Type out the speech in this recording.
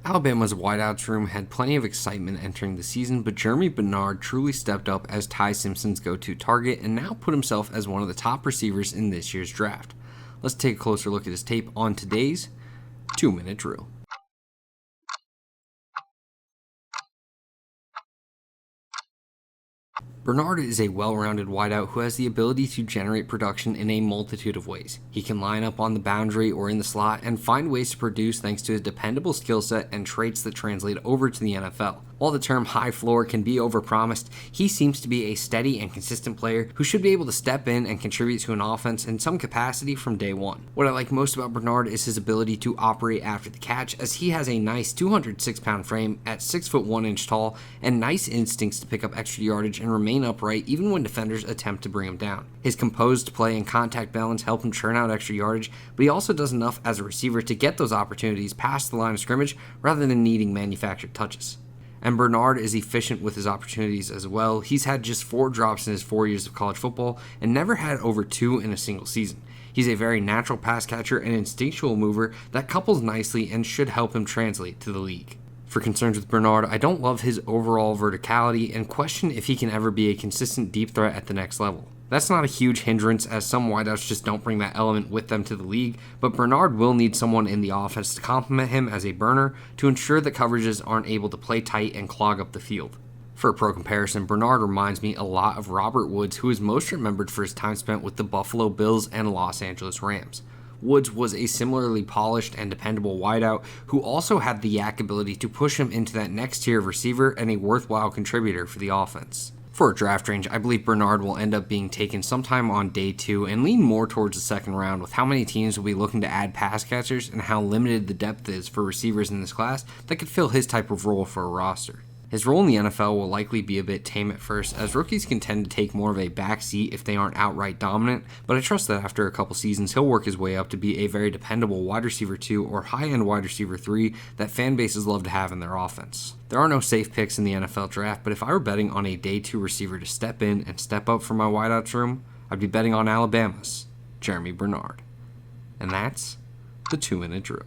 Alabama's wideouts room had plenty of excitement entering the season, but Germie Bernard truly stepped up as Ty Simpson's go-to target and now put himself as one of the top receivers in this year's draft. Let's take a closer look at his tape on today's 2-minute drill. Bernard is a well-rounded wideout who has the ability to generate production in a multitude of ways. He can line up on the boundary or in the slot and find ways to produce thanks to his dependable skill set and traits that translate over to the NFL. While the term high floor can be overpromised, he seems to be a steady and consistent player who should be able to step in and contribute to an offense in some capacity from day one. What I like most about Bernard is his ability to operate after the catch, as he has a nice 206-pound frame at 6 foot 1 inch tall and nice instincts to pick up extra yardage and remain upright even when defenders attempt to bring him down. His composed play and contact balance help him churn out extra yardage, but he also does enough as a receiver to get those opportunities past the line of scrimmage rather than needing manufactured touches. And Bernard is efficient with his opportunities as well. He's had just 4 drops in his 4 years of college football and never had over 2 in a single season. He's a very natural pass catcher and instinctual mover that couples nicely and should help him translate to the league. For concerns with Bernard, I don't love his overall verticality and question if he can ever be a consistent deep threat at the next level. That's not a huge hindrance, as some wideouts just don't bring that element with them to the league, but Bernard will need someone in the offense to complement him as a burner to ensure that coverages aren't able to play tight and clog up the field. For a pro comparison, Bernard reminds me a lot of Robert Woods, who is most remembered for his time spent with the Buffalo Bills and Los Angeles Rams. Woods was a similarly polished and dependable wideout who also had the YAC ability to push him into that next tier of receiver and a worthwhile contributor for the offense. For a draft range, I believe Bernard will end up being taken sometime on day 2 and lean more towards the second round, with how many teams will be looking to add pass catchers and how limited the depth is for receivers in this class that could fill his type of role for a roster. His role in the NFL will likely be a bit tame at first, as rookies can tend to take more of a back seat if they aren't outright dominant, but I trust that after a couple seasons he'll work his way up to be a very dependable wide receiver 2 or high-end wide receiver 3 that fan bases love to have in their offense. There are no safe picks in the NFL draft, but if I were betting on a day 2 receiver to step in and step up for my wideouts room, I'd be betting on Alabama's Germie Bernard. And that's the 2-minute drill.